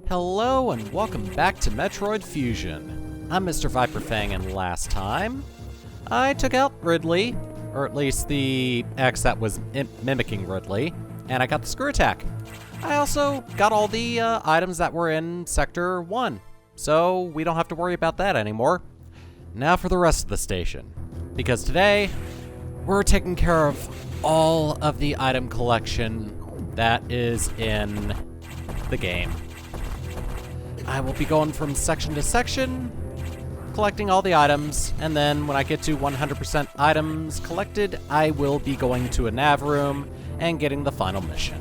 Hello and welcome back to Metroid Fusion. I'm MrViperfang, and last time I took out Ridley, or at least the X that was mimicking Ridley, and I got the screw attack. I also got all the items that were in Sector 1, so we don't have to worry about that anymore. Now for the rest of the station, because today we're taking care of all of the item collection that is in the game. I will be going from section to section, collecting all the items, and then when I get to 100% items collected, I will be going to a nav room and getting the final mission.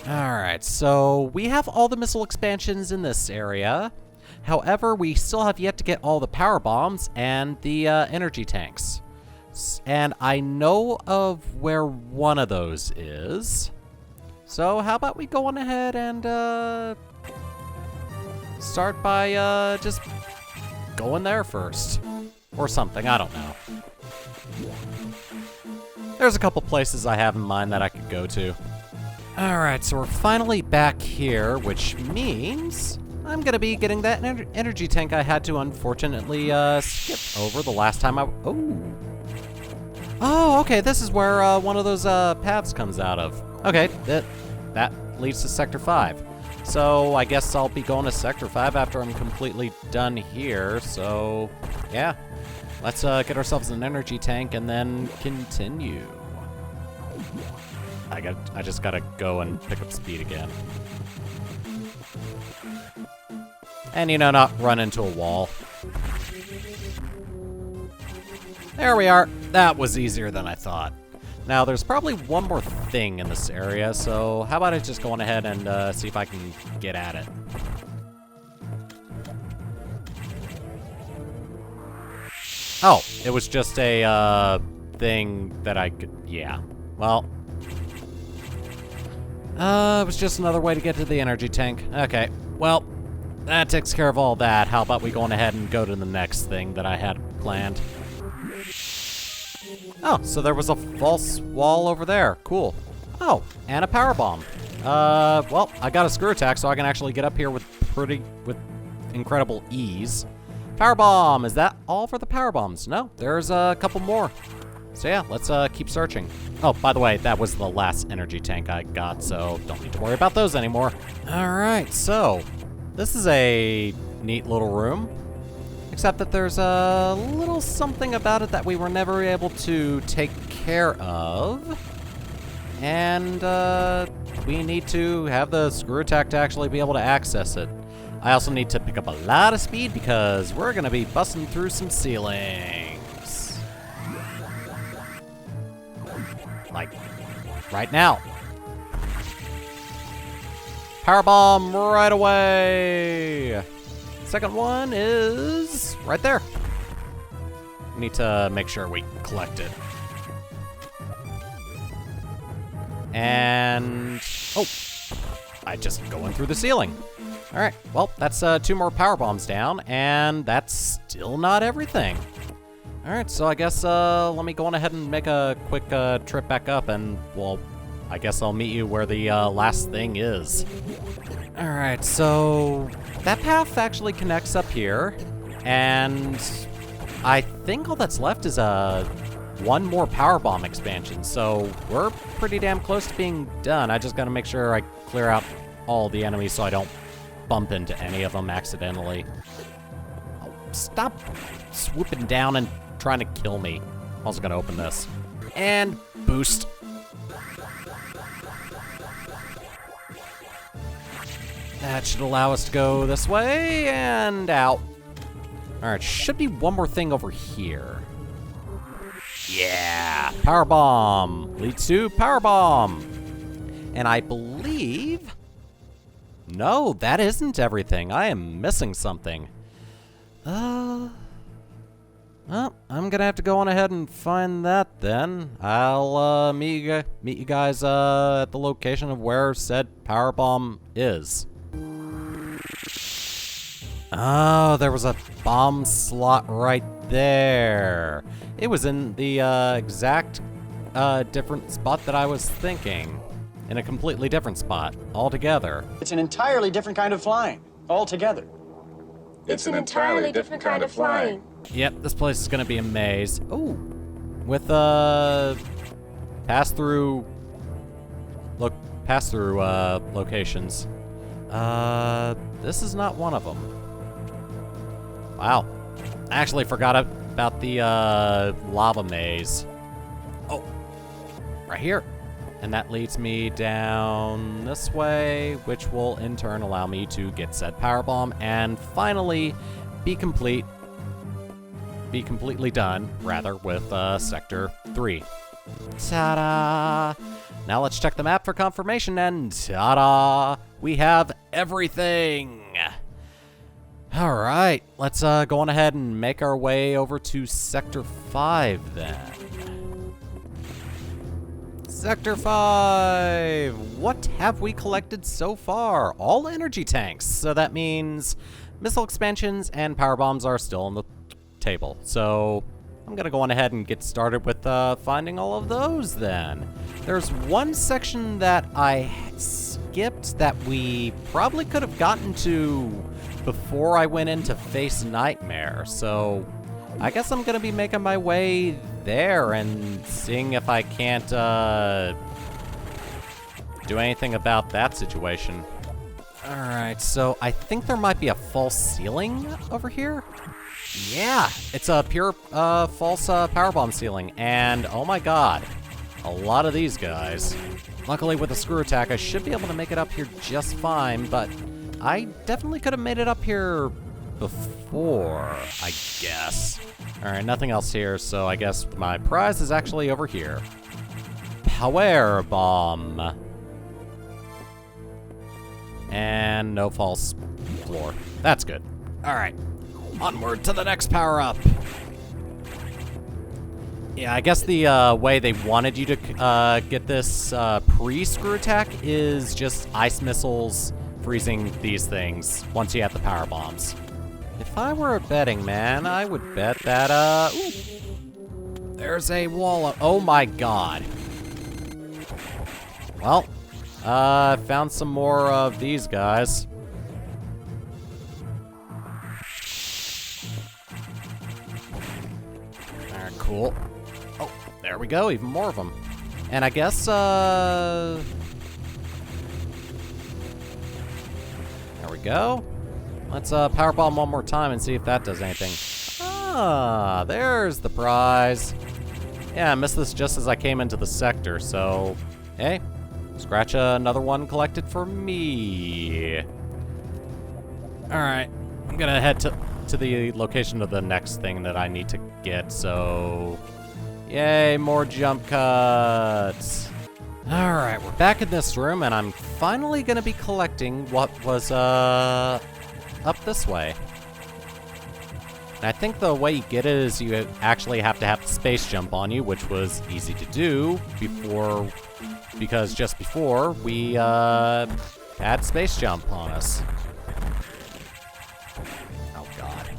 Alright, so we have all the missile expansions in this area. However, we still have yet to get all the power bombs and the energy tanks. And I know of where one of those is. So how about we go on ahead and start by just going there first. Or something, I don't know. There's a couple places I have in mind that I could go to. Alright, so we're finally back here, which means I'm gonna be getting that energy tank I had to unfortunately skip over the last time I... Oh, okay, this is where one of those paths comes out of. Okay, that leads to Sector 5. So I guess I'll be going to Sector 5 after I'm completely done here. So yeah, let's get ourselves an energy tank and then continue. I just gotta go and pick up speed again. And you know, not run into a wall. There we are. That was easier than I thought. Now, there's probably one more thing in this area, so how about I just go on ahead and see if I can get at it. Oh, it was just a thing that I could... Yeah. Well. It was just another way to get to the energy tank. Okay. Well, that takes care of all that. How about we go on ahead and go to the next thing that I had planned. Oh, so there was a false wall over there. Cool. Oh, and a power bomb. Well, I got a screw attack, so I can actually get up here with incredible ease. Power bomb. Is that all for the power bombs? No, there's a couple more. So yeah, let's keep searching. Oh, by the way, that was the last energy tank I got, so don't need to worry about those anymore. All right, so this is a neat little room. Except that there's a little something about it that we were never able to take care of. And we need to have the screw attack to actually be able to access it. I also need to pick up a lot of speed because we're going to be busting through some ceilings. Like, right now. Powerbomb right away! Second one is right there. We need to make sure we collect it. And... oh, I just going through the ceiling. All right, well, that's two more power bombs down, and that's still not everything. All right, so I guess let me go on ahead and make a quick trip back up, and, well, I guess I'll meet you where the last thing is. All right, so that path actually connects up here, and I think all that's left is one more power bomb expansion, so we're pretty damn close to being done. I just gotta make sure I clear out all the enemies so I don't bump into any of them accidentally. Oh, stop swooping down and trying to kill me. I'm also gonna open this. And boost. That should allow us to go this way and out. All right, should be one more thing over here. Yeah, power bomb leads to power bomb. And I believe... no, that isn't everything. I am missing something. Well, I'm gonna have to go on ahead and find that then. I'll meet you guys at the location of where said power bomb is. Oh, there was a bomb slot right there. It was in the exact different spot that I was thinking. in a completely different spot altogether. It's an entirely different kind of flying, altogether. It's an entirely different kind of flying. Yep, this place is gonna be a maze. Oh, with pass-through locations. This is not one of them. Wow, I actually forgot about the lava maze. Oh, right here. And that leads me down this way, which will in turn allow me to get said power bomb and finally be completely done, rather, with Sector 3. Ta-da! Now let's check the map for confirmation, and ta-da! We have everything! Alright, let's go on ahead and make our way over to Sector 5 then. Sector 5! What have we collected so far? All energy tanks, so that means missile expansions and power bombs are still on the table. So I'm gonna go on ahead and get started with finding all of those then. There's one section that I skipped that we probably could have gotten to before I went in to face Nightmare, so I guess I'm gonna be making my way there and seeing if I can't do anything about that situation. Alright, so I think there might be a false ceiling over here. Yeah, it's a pure false powerbomb ceiling, and oh my god, a lot of these guys. Luckily with a screw attack, I should be able to make it up here just fine, but I definitely could have made it up here before, I guess. Alright, nothing else here, so I guess my prize is actually over here. Power bomb. And no false floor. That's good. Alright, onward to the next power-up. Yeah, I guess the way they wanted you to get this pre-screw attack is just ice missiles freezing these things once you have the power bombs. If I were a betting man, I would bet that, ooh, there's a wall of, oh my god. Well, I found some more of these guys. Alright, cool. Oh, there we go, even more of them. And I guess, there we go. Let's power bomb one more time and see if that does anything. Ah, there's the prize. Yeah, I missed this just as I came into the sector, so hey, scratch another one collected for me. Alright, I'm gonna head to the location of the next thing that I need to get, so yay, more jump cuts. Alright, we're back in this room, and I'm finally gonna be collecting what was up this way. And I think the way you get it is you actually have to have the space jump on you, which was easy to do because just before we had space jump on us. Oh god.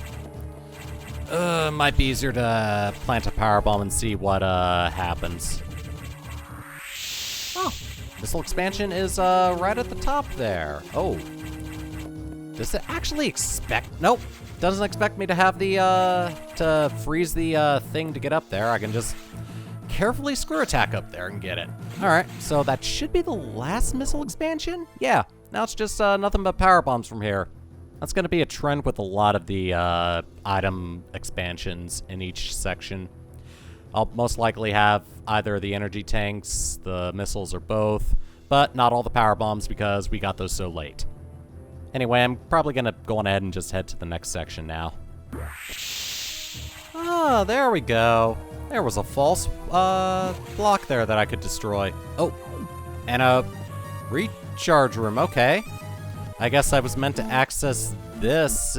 Might be easier to plant a power bomb and see what happens. Oh, missile expansion is right at the top there. Oh. Does it actually expect? Nope. Doesn't expect me to have the, to freeze the, thing to get up there. I can just carefully screw attack up there and get it. Alright, so that should be the last missile expansion? Yeah, now it's just, nothing but power bombs from here. That's gonna be a trend with a lot of the, item expansions in each section. I'll most likely have either the energy tanks, the missiles, or both, but not all the power bombs because we got those so late. Anyway, I'm probably gonna go on ahead and just head to the next section now. Ah, there we go. There was a false block there that I could destroy. Oh, and a recharge room, okay. I guess I was meant to access this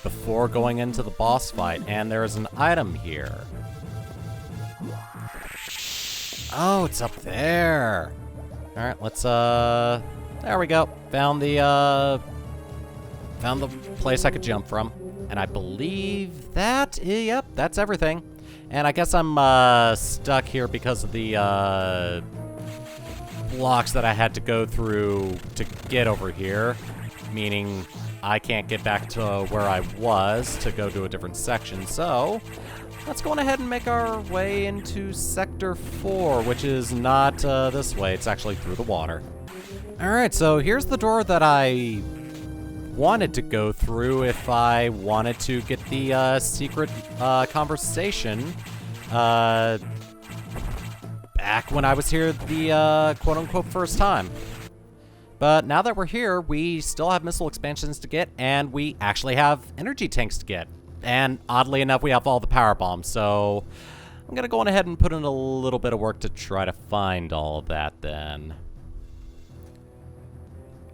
before going into the boss fight, and there's an item here. Oh, it's up there. All right, let's, there we go. Found the place I could jump from. And I believe that, yep, that's everything. And I guess I'm, stuck here because of the, blocks that I had to go through to get over here, meaning I can't get back to where I was to go to a different section. So let's go on ahead and make our way into Sector 4, which is not this way. It's actually through the water. Alright, so here's the door that I wanted to go through if I wanted to get the secret conversation back when I was here the quote-unquote first time. But now that we're here, we still have missile expansions to get, and we actually have energy tanks to get. And oddly enough, we have all the power bombs, so I'm gonna go on ahead and put in a little bit of work to try to find all of that then.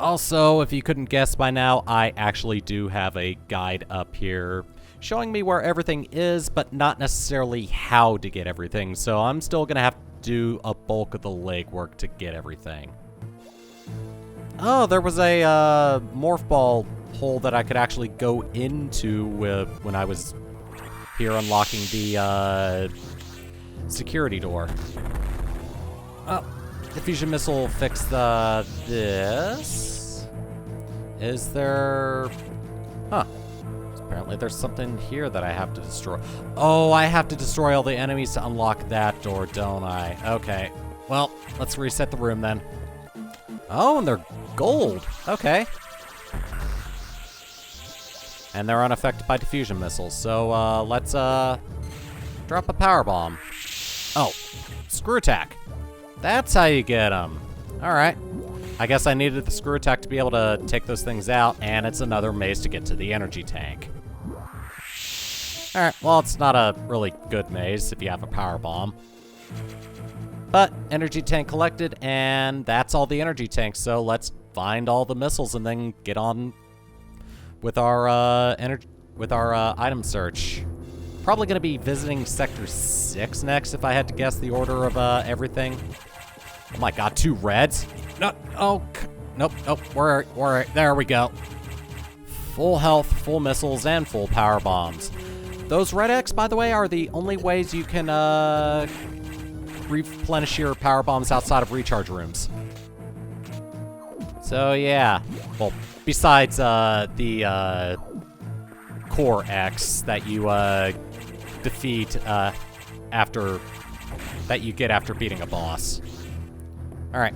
Also, if you couldn't guess by now, I actually do have a guide up here showing me where everything is, but not necessarily how to get everything, so I'm still gonna have to do a bulk of the legwork to get everything. Oh, there was a morph ball hole that I could actually go into when I was here unlocking the security door. Oh, the fusion missile will fix this. Is there... Huh. Apparently there's something here that I have to destroy. Oh, I have to destroy all the enemies to unlock that door, don't I? Okay. Well, let's reset the room then. Oh, and they're gold. Okay. And they're unaffected by diffusion missiles. So, let's, drop a power bomb. Oh, screw attack. That's how you get them. All right. I guess I needed the screw attack to be able to take those things out, and it's another maze to get to the energy tank. All right, well, it's not a really good maze if you have a power bomb. But energy tank collected, and that's all the energy tanks, so let's find all the missiles and then get on with our item search. Probably going to be visiting Sector 6 next if I had to guess the order of everything. Oh my god, 2 reds? No, oh, nope, we're, there we go. Full health, full missiles, and full power bombs. Those red X, by the way, are the only ways you can replenish your power bombs outside of recharge rooms. So yeah, well, besides the core X that you defeat after beating a boss. All right,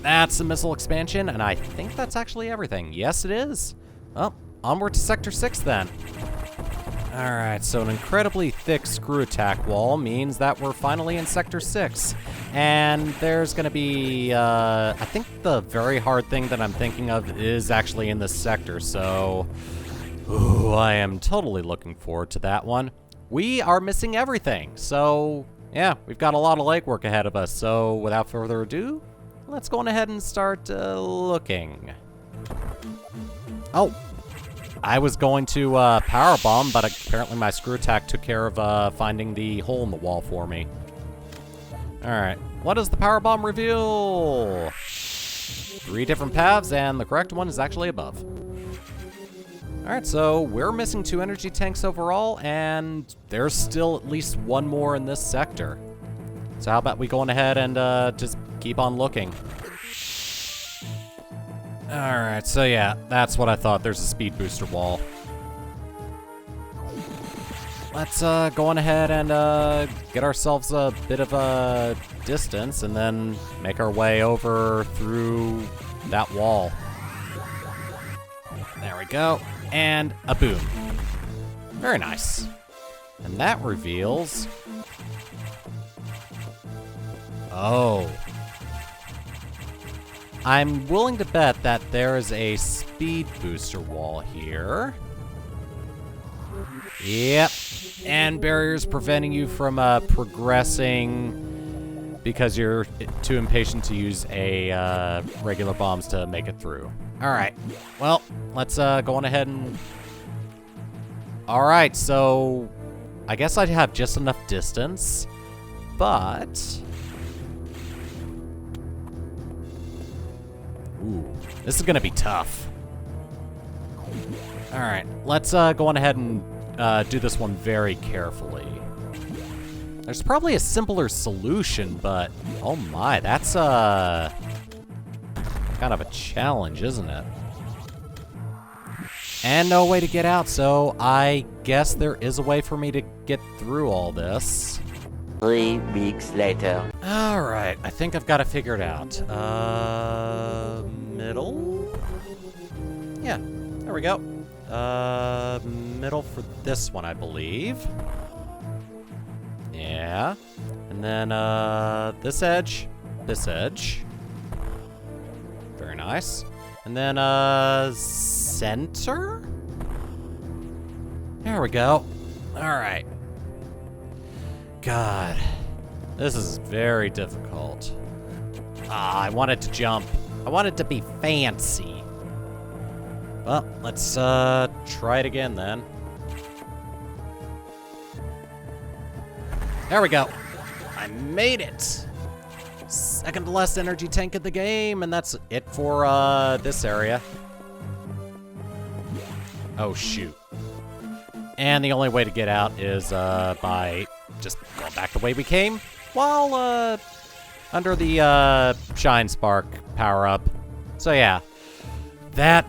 that's the missile expansion, and I think that's actually everything. Yes, it is. Well, onward to Sector 6 then. All right, so an incredibly thick screw attack wall means that we're finally in Sector 6. And there's gonna be, I think the very hard thing that I'm thinking of is actually in this sector, so... Ooh, I am totally looking forward to that one. We are missing everything, so yeah, we've got a lot of legwork ahead of us. So without further ado, let's go on ahead and start looking. Oh, I was going to power bomb, but apparently my screw attack took care of finding the hole in the wall for me. All right, what does the power bomb reveal? 3 different paths, and the correct one is actually above. All right, so we're missing 2 energy tanks overall, and there's still at least 1 more in this sector. So how about we go on ahead and just keep on looking. All right, so yeah, that's what I thought. There's a speed booster wall. Let's go on ahead and get ourselves a bit of a distance and then make our way over through that wall. There we go. And a boom. Very nice. And that reveals... Oh. I'm willing to bet that there is a speed booster wall here. Yep. And barriers preventing you from progressing because you're too impatient to use a regular bombs to make it through. All right. Well, let's go on ahead and... All right, so I guess I'd have just enough distance, but... Ooh, this is gonna be tough. All right, let's go on ahead and do this one very carefully. There's probably a simpler solution, but oh my, that's kind of a challenge, isn't it? And no way to get out, so I guess there is a way for me to get through all this. 3 weeks later. Alright, I think I've got it figured out. Middle? Yeah, there we go. Middle for this one, I believe. Yeah. And then, this edge. This edge. Very nice. And then, center? There we go. Alright. God. This is very difficult. I wanted to jump. I wanted to be fancy. Well, let's, try it again then. There we go. I made it. Second to last energy tank in the game, and that's it for, this area. Oh, shoot. And the only way to get out is, by just going back the way we came, while, under the, Shine Spark power-up. So, yeah. That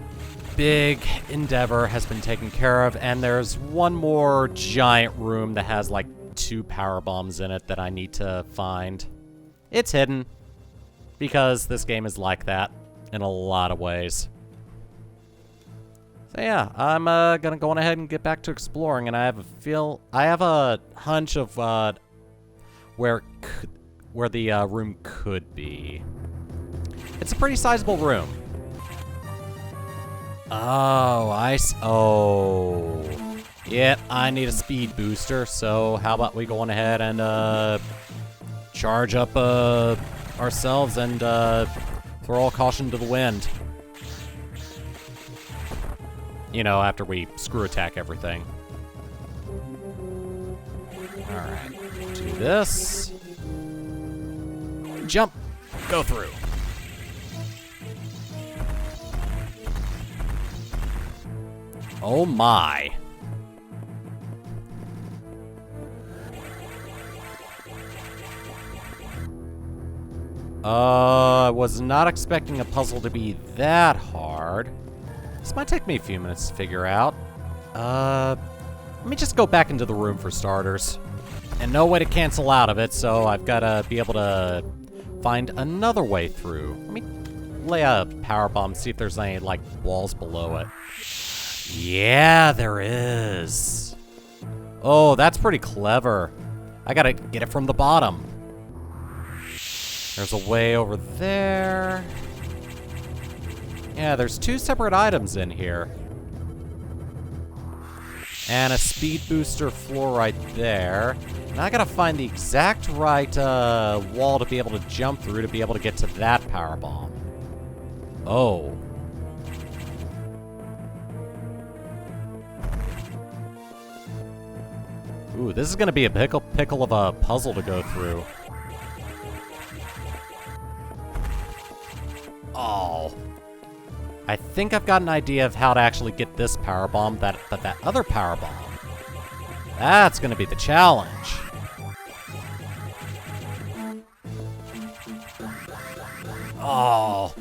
big endeavor has been taken care of, and there's one more giant room that has, like, 2 power bombs in it that I need to find. It's hidden, because this game is like that in a lot of ways. So yeah, I'm gonna go on ahead and get back to exploring, and I have a hunch of where the room could be. It's a pretty sizable room. Oh, oh. Yep, I need a speed booster, so how about we go on ahead and charge up ourselves and throw all caution to the wind. You know, after we screw attack everything. Alright, do this. Jump, go through. Oh my. I was not expecting a puzzle to be that hard. This might take me a few minutes to figure out. Let me just go back into the room for starters. And no way to cancel out of it, so I've got to be able to find another way through. Let me lay a power bomb, see if there's any, like, walls below it. Yeah, there is. Oh, that's pretty clever. I gotta get it from the bottom. There's a way over there. Yeah, there's 2 separate items in here. And a speed booster floor right there. And I gotta find the exact right wall to be able to jump through to be able to get to that power bomb. Oh. Ooh, this is gonna be a pickle of a puzzle to go through. Oh. I think I've got an idea of how to actually get this power bomb, but that other power bomb, that's gonna be the challenge. Oh.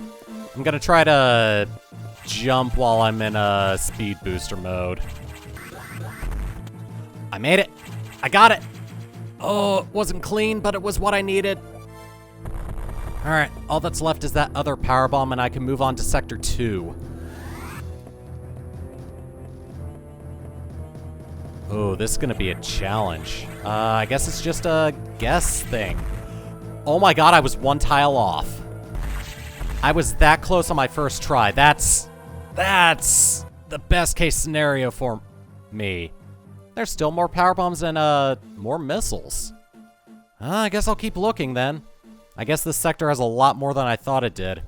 I'm gonna try to jump while I'm in a speed booster mode. I made it. I got it. Oh, it wasn't clean, but it was what I needed. Alright, all that's left is that other power bomb, and I can move on to Sector 2. Oh, this is gonna be a challenge. I guess it's just a guess thing. Oh my god, I was 1 tile off. I was that close on my first try. That's the best case scenario for me. There's still more power bombs and more missiles. I guess I'll keep looking then. I guess this sector has a lot more than I thought it did.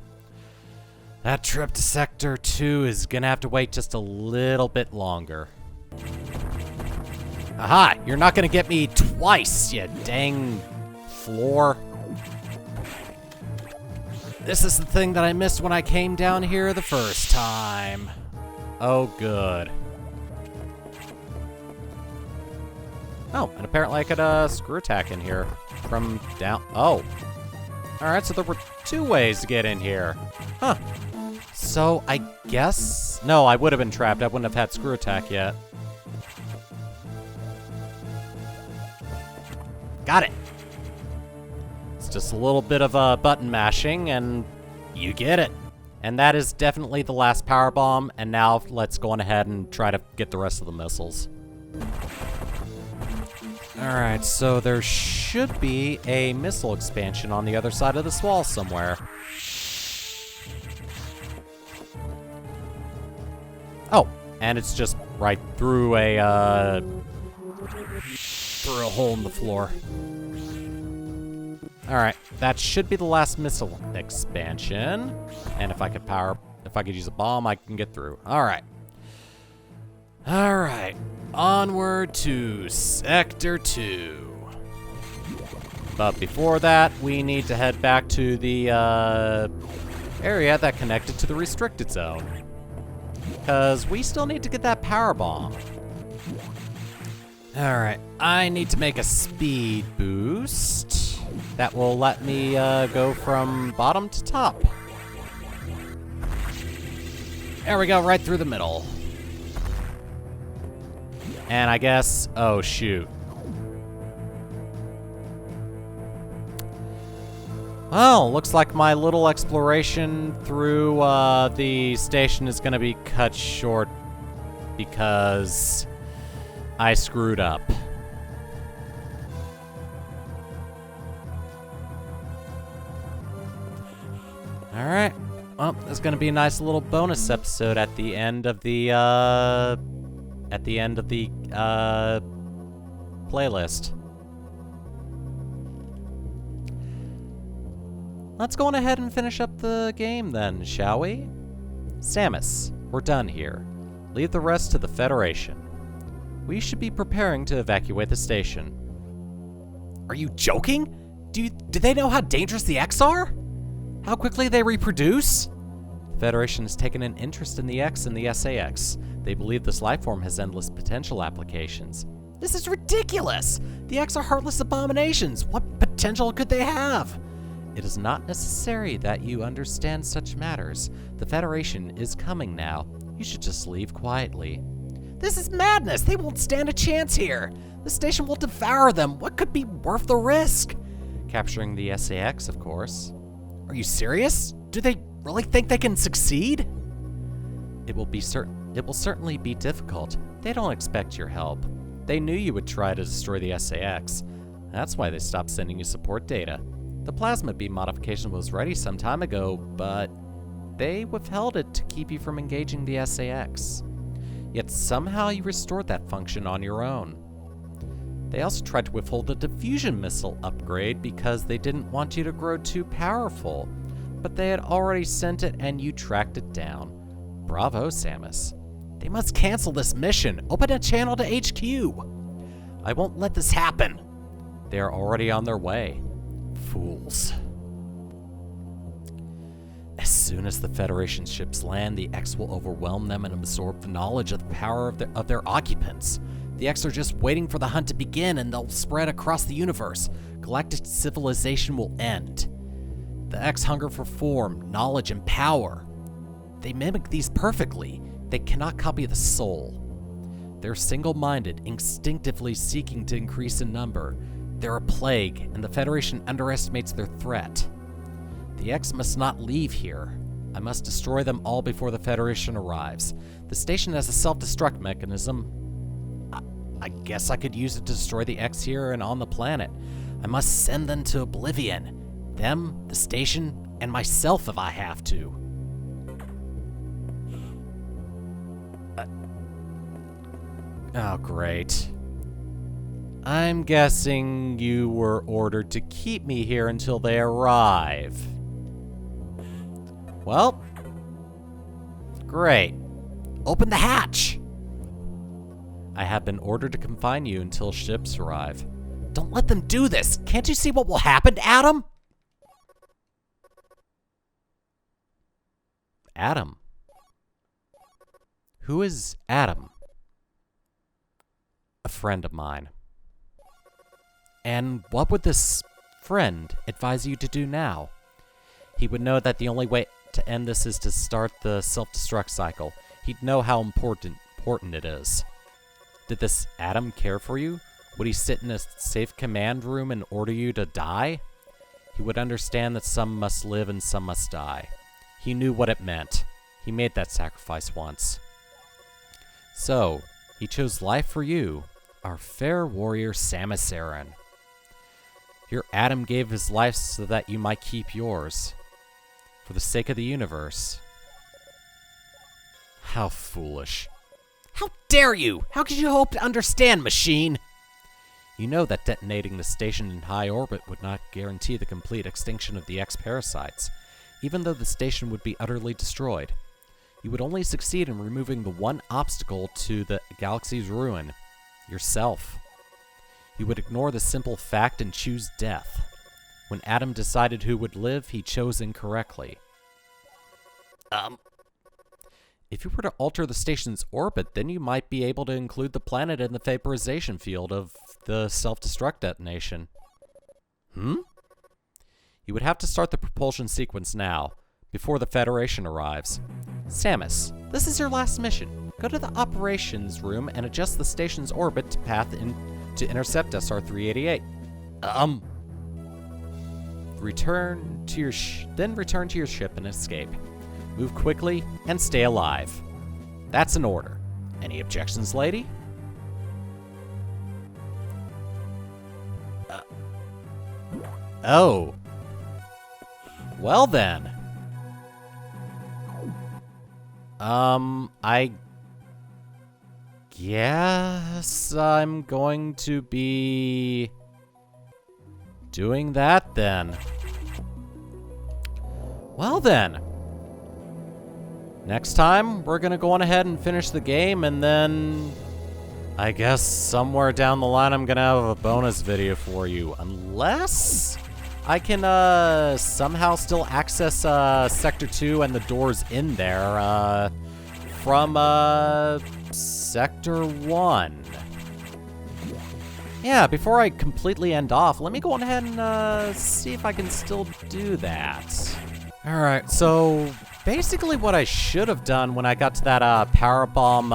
That trip to Sector 2 is gonna have to wait just a little bit longer. Aha! You're not gonna get me twice, you dang floor. This is the thing that I missed when I came down here the first time. Oh, good. Oh, and apparently I could screw attack in here from down. Oh. Alright, so there were 2 ways to get in here. Huh. So, I guess... No, I would have been trapped. I wouldn't have had screw attack yet. Got it! It's just a little bit of button mashing, and you get it. And that is definitely the last power bomb, and now let's go on ahead and try to get the rest of the missiles. Alright, so there should be a missile expansion on the other side of this wall somewhere. Oh, and it's just right through a hole in the floor. Alright, that should be the last missile expansion. And if I could use a bomb, I can get through. Alright. Alright. Onward to Sector 2. But before that, we need to head back to the area that connected to the restricted zone. Because we still need to get that power bomb. Alright, I need to make a speed boost that will let me go from bottom to top. There we go, right through the middle. And I guess, oh shoot. Well, looks like my little exploration through the station is gonna be cut short because I screwed up. Alright. Well, there's gonna be a nice little bonus episode at the end of the playlist. Let's go on ahead and finish up the game then, shall we? Samus, we're done here. Leave the rest to the Federation. We should be preparing to evacuate the station. Are you joking? Do they know how dangerous the X are? How quickly they reproduce? The Federation has taken an interest in the X and the SAX. They believe this life form has endless potential applications. This is ridiculous! The X are heartless abominations. What potential could they have? It is not necessary that you understand such matters. The Federation is coming now. You should just leave quietly. This is madness! They won't stand a chance here! The station will devour them! What could be worth the risk? Capturing the SAX, of course. Are you serious? Do they really think they can succeed? It will certainly be difficult. They don't expect your help. They knew you would try to destroy the SAX. That's why they stopped sending you support data. The plasma beam modification was ready some time ago, but they withheld it to keep you from engaging the SAX. Yet somehow you restored that function on your own. They also tried to withhold the diffusion missile upgrade because they didn't want you to grow too powerful, but they had already sent it and you tracked it down. Bravo, Samus. They must cancel this mission. Open a channel to HQ. I won't let this happen. They are already on their way. Fools. As soon as the Federation ships land, the X will overwhelm them and absorb the knowledge of the power of their occupants. The X are just waiting for the hunt to begin, and they'll spread across the universe. Galactic civilization will end. The X hunger for form, knowledge, and power. They mimic these perfectly. They cannot copy the soul. They're single-minded, instinctively seeking to increase in number. They're a plague, and the Federation underestimates their threat. The X must not leave here. I must destroy them all before the Federation arrives. The station has a self-destruct mechanism. I guess I could use it to destroy the X here and on the planet. I must send them to oblivion. Them, the station, and myself if I have to. Oh, great. I'm guessing you were ordered to keep me here until they arrive. Well, great. Open the hatch! I have been ordered to confine you until ships arrive. Don't let them do this! Can't you see what will happen, Adam? Adam? Who is Adam? A friend of mine. And what would this friend advise you to do now? He would know that the only way to end this is to start the self-destruct cycle. He'd know how important it is. Did this Adam care for you? Would he sit in a safe command room and order you to die? He would understand that some must live and some must die. He knew what it meant. He made that sacrifice once. So, he chose life for you, our fair warrior Samus Aran. Your Adam gave his life so that you might keep yours. For the sake of the universe. How foolish. How dare you! How could you hope to understand, machine? You know that detonating the station in high orbit would not guarantee the complete extinction of the X-parasites, even though the station would be utterly destroyed. You would only succeed in removing the one obstacle to the galaxy's ruin, yourself. You would ignore the simple fact and choose death. When Adam decided who would live, he chose incorrectly. If you were to alter the station's orbit, then you might be able to include the planet in the vaporization field of the self-destruct detonation. You would have to start the propulsion sequence now, before the Federation arrives. Samus, this is your last mission. Go to the operations room and adjust the station's orbit path to intercept SR-388. Return to your ship and escape. Move quickly and stay alive. That's an order. Any objections, lady? Oh. Well then. I guess I'm going to be doing that then. Well then. Next time, we're gonna go on ahead and finish the game, and then I guess somewhere down the line I'm gonna have a bonus video for you. Unless I can somehow still access Sector 2 and the doors in there from Sector 1. Yeah, before I completely end off, let me go on ahead and see if I can still do that. Alright, so basically what I should have done when I got to that power bomb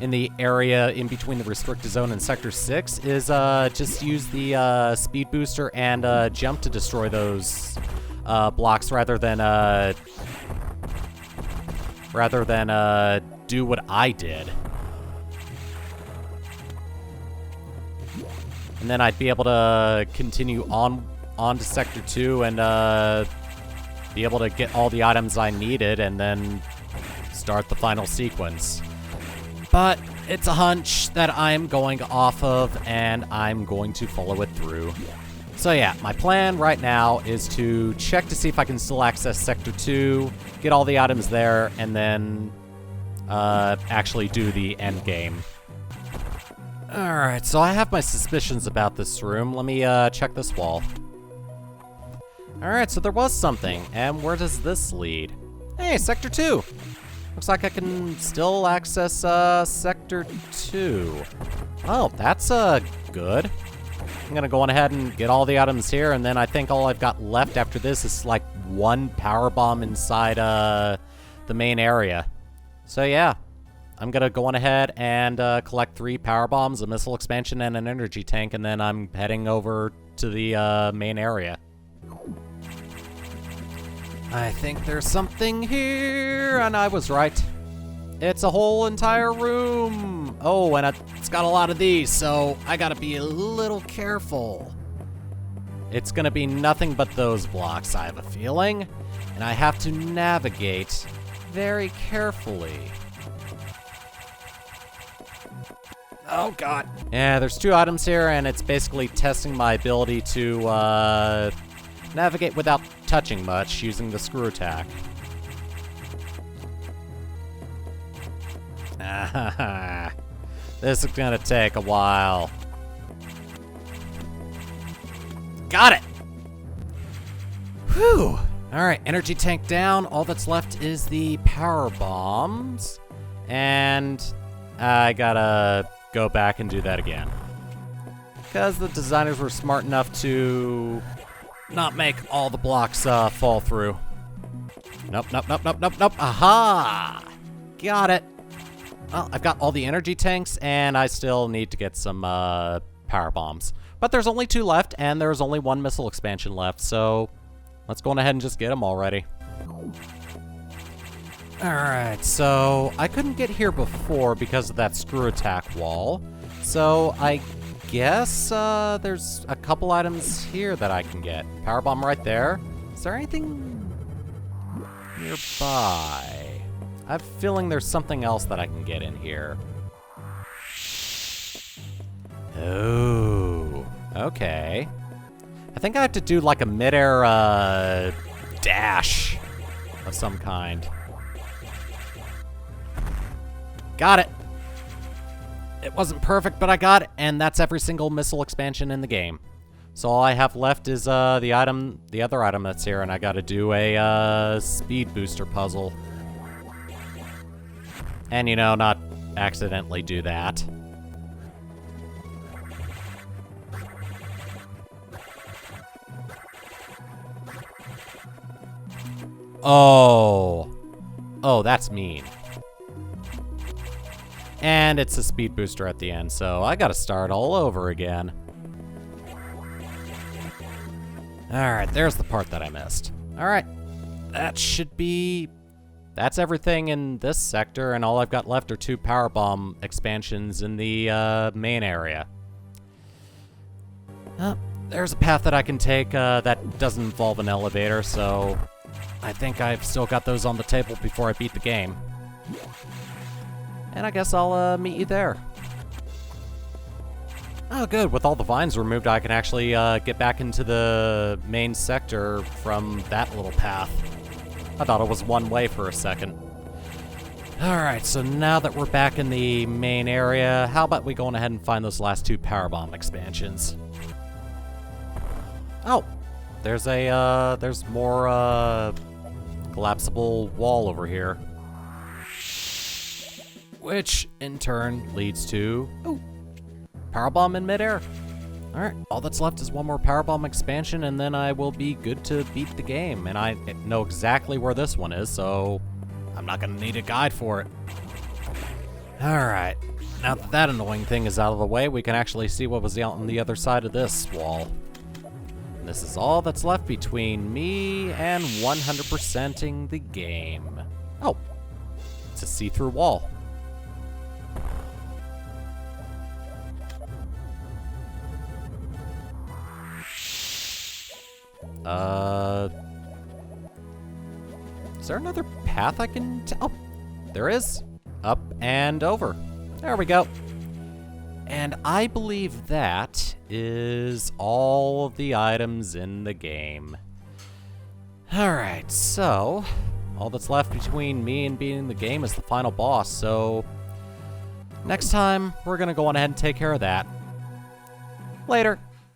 in the area in between the restricted zone and Sector 6 is just use the speed booster and jump to destroy those blocks rather than do what I did. And then I'd be able to continue on to Sector 2 and be able to get all the items I needed and then start the final sequence. But it's a hunch that I'm going off of, and I'm going to follow it through. So yeah, my plan right now is to check to see if I can still access Sector 2, get all the items there, and then actually do the end game. Alright, so I have my suspicions about this room. Let me check this wall. Alright, so there was something. And where does this lead? Hey, Sector 2! Looks like I can still access Sector 2. Oh, that's good. I'm gonna go on ahead and get all the items here, and then I think all I've got left after this is like one power bomb inside the main area. So yeah, I'm gonna go on ahead and collect 3 power bombs, a missile expansion, and an energy tank, and then I'm heading over to the main area. I think there's something here, and I was right. It's a whole entire room. Oh, and it's got a lot of these, so I gotta be a little careful. It's gonna be nothing but those blocks, I have a feeling, and I have to navigate very carefully. Oh god. Yeah, there's 2 items here, and it's basically testing my ability to navigate without touching much using the screw attack. This is gonna take a while. Got it! Whew! Alright, energy tank down. All that's left is the power bombs. And I gotta go back and do that again. Because the designers were smart enough to not make all the blocks fall through. Nope, nope, nope, nope, nope, nope. Aha! Got it. Well, I've got all the energy tanks, and I still need to get some power bombs. But there's only 2 left, and there's only 1 missile expansion left, so let's go on ahead and just get them already. Alright, so I couldn't get here before because of that screw attack wall. So I guess there's a couple items here that I can get. Power bomb right there. Is there anything nearby? I have a feeling there's something else that I can get in here. Oh, okay. I think I have to do like a midair dash of some kind. Got it. It wasn't perfect, but I got it, and that's every single missile expansion in the game. So all I have left is the other item that's here, and I got to do a speed booster puzzle. And, you know, not accidentally do that. Oh. Oh, that's mean. And it's a speed booster at the end, so I gotta start all over again. Alright, there's the part that I missed. Alright, that should be... That's everything in this sector, and all I've got left are 2 power bomb expansions in the main area. There's a path that I can take that doesn't involve an elevator, so I think I've still got those on the table before I beat the game. And I guess I'll meet you there. Oh, good. With all the vines removed, I can actually get back into the main sector from that little path. I thought it was one way for a second. Alright, so now that we're back in the main area, how about we go on ahead and find those last 2 power bomb expansions? Oh, there's more collapsible wall over here. Which, in turn, leads to... Oh, power bomb in midair. Alright, all that's left is 1 more power bomb expansion, and then I will be good to beat the game. And I know exactly where this one is, so I'm not going to need a guide for it. Alright, now that that annoying thing is out of the way, we can actually see what was out on the other side of this wall. And this is all that's left between me and 100%ing the game. Oh, it's a see-through wall. Is there another path I can oh, there is. Up and over. There we go. And I believe that is all of the items in the game. Alright, so all that's left between me and beating the game is the final boss, so next time we're gonna go on ahead and take care of that. Later.